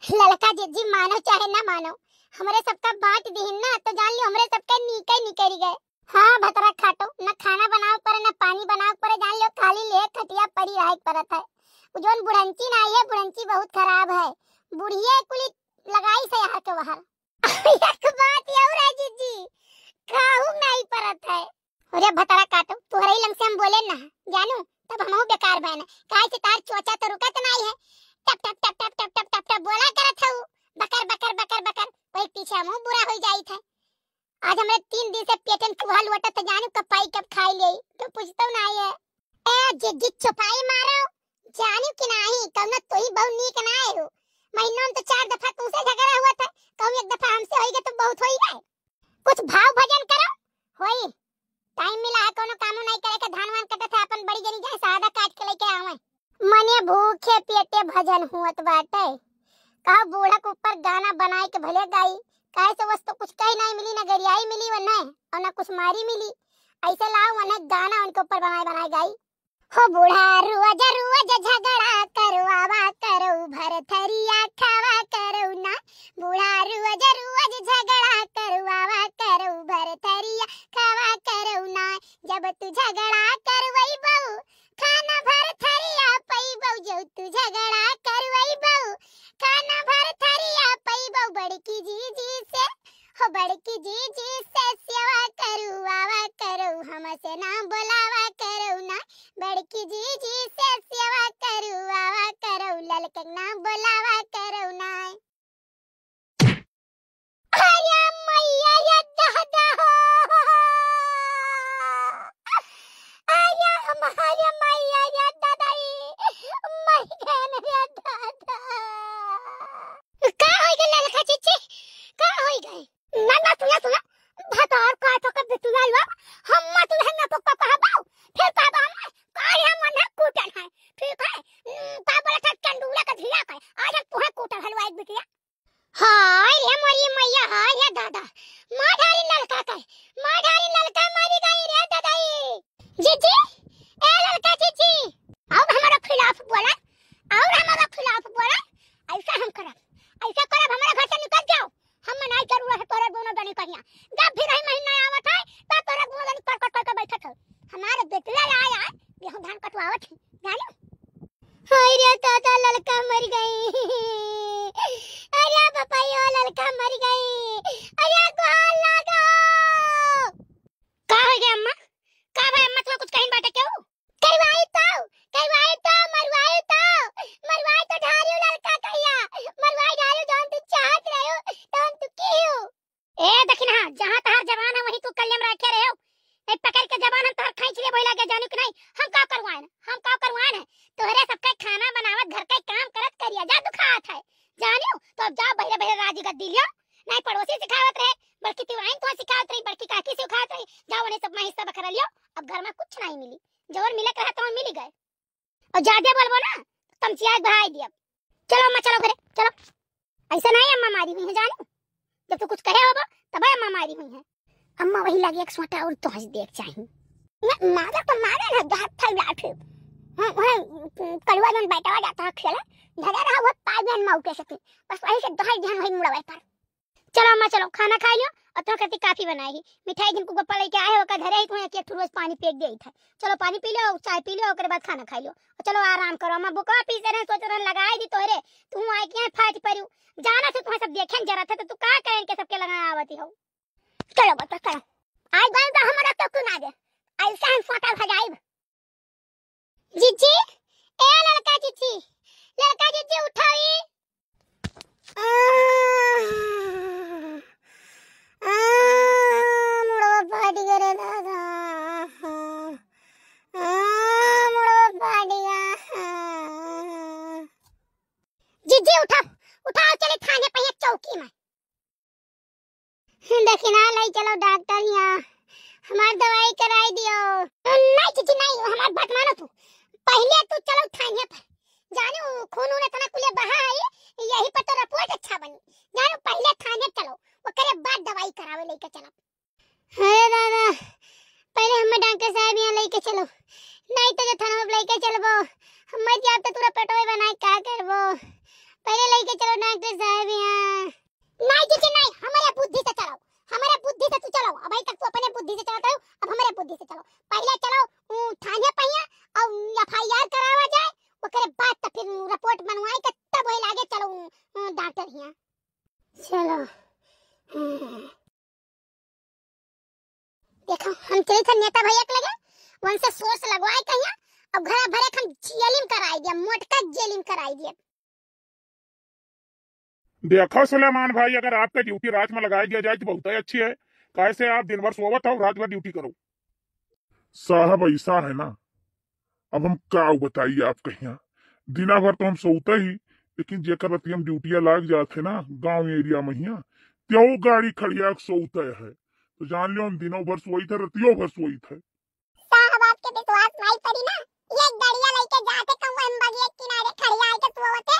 लड़का जिज्जी मानो चाहे ना मानो, हमरे सबका बांट दीहिन ना तो जान लियो हमरे सबका नीके निकरी गए। हाँ भतरा खाटो, न खाना बनाओ पर न पानी बनाओ पर, जान लियो खाली ले खटिया पड़ी रहे परत है। जोन बुढ़ंची ना है, बुढ़ंची बहुत खराब है, बुढ़िया कुली लगाई से यहाँ के बाहर। एक बात ये है जिज्जी, खाऊ नहीं परत है। अरे भतरा काटो, तुहरे लंग से हम बोले ना जानू तब हमहु बेकार बहन काहे से तार चोचा तो रुकत नहीं है, टप टप टप टप टप टप टप टप बोला करत हूं, बकर बकर बकर बकर कोई पीछे मुंह बुरा हो जाई था। आज हमरे 3 दिन से पेटन कुहाल वटत जानू कपाई कब खाई ले तो पूछतो नहीं है। ए जिज्जी चुपाई मारो, जानू कि नहीं कौन तो ही बहुत नीक ना है हो। महीनों में तो 4 दफा तुमसे झगड़ा हुआ था, कहूं एक दफा हमसे होई तो बहुत होई गए। कुछ भाव भजन करो होई, टाइम मिला है कोनो काम नहीं करे के धान वान कटत है अपन बड़ी जनी जाए सादा काट के लेके आवे। मने भूखे पेटे भजन हुत बाटे, कहा बूढ़ा के ऊपर गाना बनाए के भले गाई, काहे से वस्तु कुछ कहीं नहीं मिली, ना गरियाई मिली वने और ना कुछ मारी मिली, ऐसे लाओ वने गाना उनके ऊपर बनाए बनाए गाई। हो बूढ़ा रोज रोज झगड़ा करवावा करो भरथरिया खावा करो ना, बूढ़ा रोज रोज झगड़ा करवावा करो भरथरिया खावा करो ना, जब तू झगड़ा करवई बहू खाना भरथरिया पई बहू, जो तू झगड़ा करवई बहू खाना भरथरिया पई बहू, बड़की जीजी से हो बड़की जीजी से सेवा करवावा करो हमसे ना बोलावा करो ना, बड़की जीजी से सेवा करवावा करो ललकन ना बोलावा करो ना। अरे मैया रे दादा हो, अरे हमारे मैया रे दादा मर गए रे दादा। का हो गए ललका चीची, का हो गए? ना ना सुना भात और काटो का बिटुआ लो, हम मत रहना तो पापा बाऊ फिर पापा हम काहे हम ना कूटन है, ठीक है पापा था चंडूला का धिया कर आज हम तुहे कूटन हलवाई बिटिया। हाय रे मोरी मैया, हाय रे दादा माधारी ललका का, माधारी ललका मरी गई रे दादा। जीजी ए ललका जीजी और हमारा खिलाफ बोला, और हमारा खिलाफ बोला, ऐसा हम करब, ऐसा करब हमारा घर से निकल जाओ, हम नहीं जरूर है तोरे दोनों जनी कहिया, जब भी रही महीना आवत है त तोरे दोनों जनी कर बैठत है, हमारे बेटला आया गेहूं धान कटवावत है जानो। हाय रे दादा ललका मर गई, अरे पपाया ललका मर गई, अरे गोहाल लगाओ। का हो गया अम्मा, का भाई अम्मा तुम्हें कुछ कहीं बाटे क्यों? करवाई तो मरवाई तो ढारियो ललका कहिया, मरवाई ढारियो जौन तू चाहत रहो तौन तू कियो। ए देखिन हां जहां तहार जवान है वहीं तू कल्ले में रखे रहो, ए पकड़ के जवान हम तोहर खींच ले बोला के जानू कि नहीं हम का करवाएन है तोहरे सबका खाना बनावत घर का काम करत करिया जा दुखात है जानू, तो अब जा बहरे बहरे राजी गद्दी लियो, नहीं पड़ोसी सिखावत रहे बल्कि तिवाइन तो सिखावत रही, बल्कि काकी सिखावत रही, जाओ ने सब में हिस्सा बखरा लियो, अब घर में कुछ नहीं मिली, जोर मिले रहा तो मिल गए, और ज्यादा बोलबो ना तुम चिया भाई दिया। चलो अम्मा चलो घरे चलो, ऐसा नहीं अम्मा मारी हुई है जानू, जब तू कुछ कहे होबो तब अम्मा मारी हुई है। अम्मा वही लगी एक सोटा और तो हंस देख चाहिए, मैं मारा तो मारे ना दांत था लाठे, हां कड़वा जन बैठा जाता है खेला धरा रहा वो पागन माउ के सकती, बस वही से दहाई ध्यान वही मुड़ावे पर। चलो अम्मा चलो खाना खा लियो, और तो कहती काफी बनाएगी मिठाई जिनको गोपा लेके आए हो का धरे ही तुम्हें एक रोज पानी पेट गई था, चलो पानी पी लो चाय पी लो उसके बाद खाना खा लियो और चलो आराम करो। अम्मा बुका पी से रहे सोच रहे लगाई दी तोरे तू आए के फाट पड़ू जाना से तुम्हें सब देखें जरा था तो तू का करें के सबके लगा आवती हो। चलो बता चलो आज बार तो हमारा तो क्यों ना दे ऐसा हम फोटा भगाई। जीजी ए लड़का जीजी उठाई, मुड़वा फाट गया रे दादा, मुड़वा फाट गया। जीजी उठाओ चले थाने पे चौकी में, देखिना लाई चलो डॉक्टर यहाँ हमार दवाई कराई दियो। नहीं जीजी नहीं हमार बात मानो तू, पहले तू चलो थाने पर जानू खून ने तना कुले बहा है यही पर तो रिपोर्ट अच्छा बनी जानू, पहले थाने चलो वो करे बाद दवाई करावे लेके चलो। अरे दादा पहले हमें डॉक्टर साहब यहाँ लेके चलो, नहीं तो जो थाना में लेके चलबो हम जाब तो पूरा पेटोय बनाए का करबो, पहले लेके लेके चलो डॉक्टर साहब यहाँ। नहीं जीजी नहीं, हमारे बुद्धि से चलो, हमारे बुद्धि से तू चलो। अभी तक तू अपने बुद्धि से चलाता है, अब हमारे बुद्धि से चलो। पहले चलो थाने पहिया और एफआईआर करावा जाए, ओकरे बाद तब फिर रिपोर्ट बनवाई के तब वही लागे चलो डॉक्टर यहाँ। चलो देखो हम चले थे नेता भैया के लगे, वहां से सोर्स लगवाए कहिया अब घर भरे हम जेलिम कराई दिया, मोटका जेलिम कराई दिया। देखो सुलेमान भाई, अगर आपका ड्यूटी रात में लगा दिया जाए तो बहुत ही अच्छी है। कैसे आप दिन भर सोवत हो, रात भर ड्यूटी करो। साहब ऐसा है ना, अब हम का बताइए आप कहिया, दिना भर तो हम सोते ही, लेकिन जेकर रति हम ड्यूटिया लाग जाते ना गांव एरिया में हिया, त्यो गाड़ी खड़िया सोते है, तो जान लो हम दिनों भर सोई थे, रतियों भर सोई थे। साहब आपके विश्वास नहीं पड़ी ना, ये गाड़ियां लेके जाते कहूं हम बगिया किनारे खड़िया आके सोवते,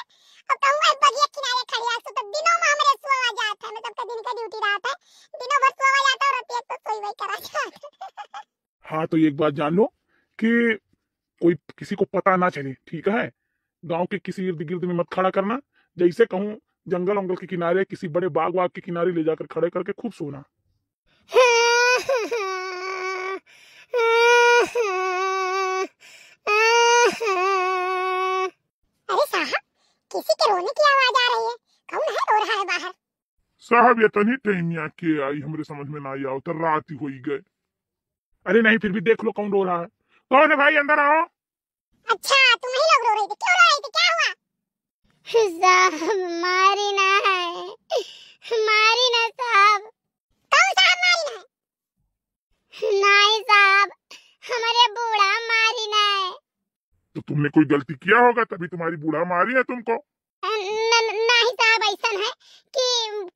और कहूं हम बगिया किनारे खड़िया सो, तो दिनों में हमरे सोवा जाता है, मतलब का दिन का ड्यूटी रात है, दिनों भर सोवा जाता और रात तो सोई वही करा जाता। हाँ तो एक बात जान लो कि कोई किसी को पता ना चले, ठीक है। गांव के किसी इर्द गिर्द में मत खड़ा करना। जैसे कहूँ जंगल वंगल के किनारे, किसी बड़े बाग वाग के किनारे ले जाकर खड़े करके खूब सोना। अरे साहब किसी के रोने की आवाज आ रही है, कौन है रो रहा है बाहर? साहब ये तनी टाइमिया के आई हमरे समझ में ना आओ, तो रात ही हो गए। अरे नहीं, फिर भी देख लो कौन रो रहा है। कौन है भाई, अंदर आओ। अच्छा तुम ही लोग रो रहे थे, क्यों रो रहे थे, क्या हुआ? साहब मारी ना है, मारी ना साहब। कौन साहब मारी ना है? नहीं साहब, हमारे बूढ़ा मारी ना है। तो तुमने कोई गलती किया होगा तभी तुम्हारी बूढ़ा मारी है तुमको। नहीं साहब, ऐसा है कि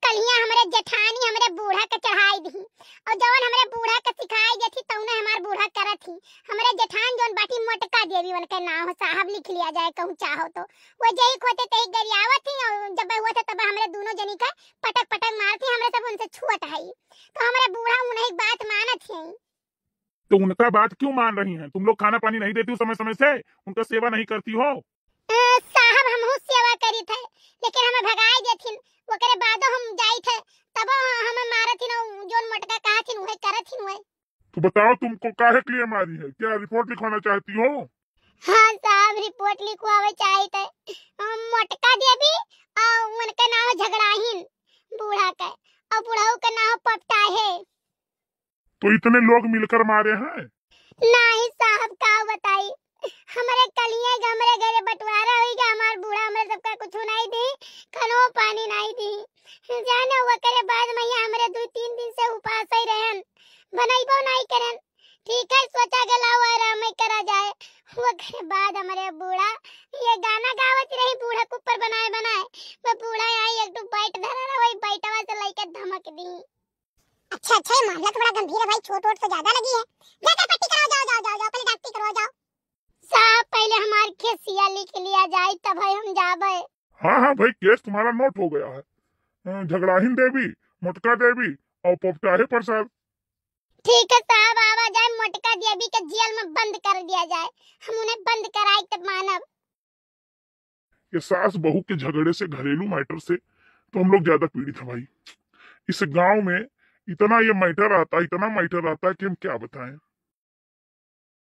कलियां हमारे जेठानी हमारे बूढ़ा के चढ़ाई दी, और जवन हमारे बूढ़ा के सिखाई दी थी तौने हमार बूढ़ा करत थी। हमारे जेठान जवन बाटी मोटका देवी वन के नाम साहब लिख लिया जाए कहूं चाहो तो, वो जही खोते तही गरियावत थी, और जब हुआ था तब हमारे दोनों जनी का पटक पटक मारती, हमरे सब उनसे छुअत है, तो हमारे बूढ़ा उन्हें बात मानत है। तो उनका बात क्यों मान रही हैं? तुम लोग खाना पानी नहीं देती हो समय समय से, उनका सेवा नहीं करती हो? साहब हम सेवा करी थे, लेकिन हमें भगाई देथिन, ओकरे बादो हम जाई थे, तब हमें मारथिन, जोन मोटका कहथिन वही करथिन वही। तो बताओ तुमको काहे के लिए मारी है, क्या रिपोर्ट लिखवाना चाहती हो? हाँ साहब रिपोर्ट लिखवावे चाहिए थे, मोटका देवी और उनका नाम झगड़ाहीन बूढ़ा का, और बूढ़ाऊ का नाम पपटा है। तो इतने लोग मिलकर मारे हैं? नहीं साहब का बताई, हमारे कलिए हमरे घरे बंटवारा हुई गया, हमार बूढ़ा हमरे सबका कुछ नहीं दी, खानो पानी नहीं दी, जाने वो करे बाद में हमरे 2-3 दिन से उपास ही रहन, बनाइबो नहीं करन। ठीक है सोचा के लाओ आराम ही करा जाए, वो करे बाद हमारे बूढ़ा ये गाना गावत रही, बूढ़ा के ऊपर बनाए बनाए, वो बूढ़ा आई एक बैठ धरा रहा, वही बैठवा से लेके धमक दी। अच्छा ये मामला तो बड़ा गंभीर है भाई, चोट वोट तो ज्यादा लगी है, जाकर पट्टी कराओ, जाओ जाओ जाओ जाओ, पहले डॉक्टरी करवाओ जाओ। साहब पहले हमार केसिया लिख लिया जाए तब है हम जाबे। हाँ भाई, केस तुम्हारा नोट हो गया है। झगड़ाहीन देवी, मोटका देवी और पोपटाहे प्रसाद। ठीक है साहब, आवा जाए मोटका देवी के जेल में बंद कर दिया जाए, हम उन्हें बंद कराए तब मानव। ये सास बहू के झगड़े से, घरेलू मैटर से तो हम लोग ज्यादा पीड़ित हैं भाई। इस गांव में इतना ये मैटर आता है, इतना मैटर आता है कि हम क्या बताएं।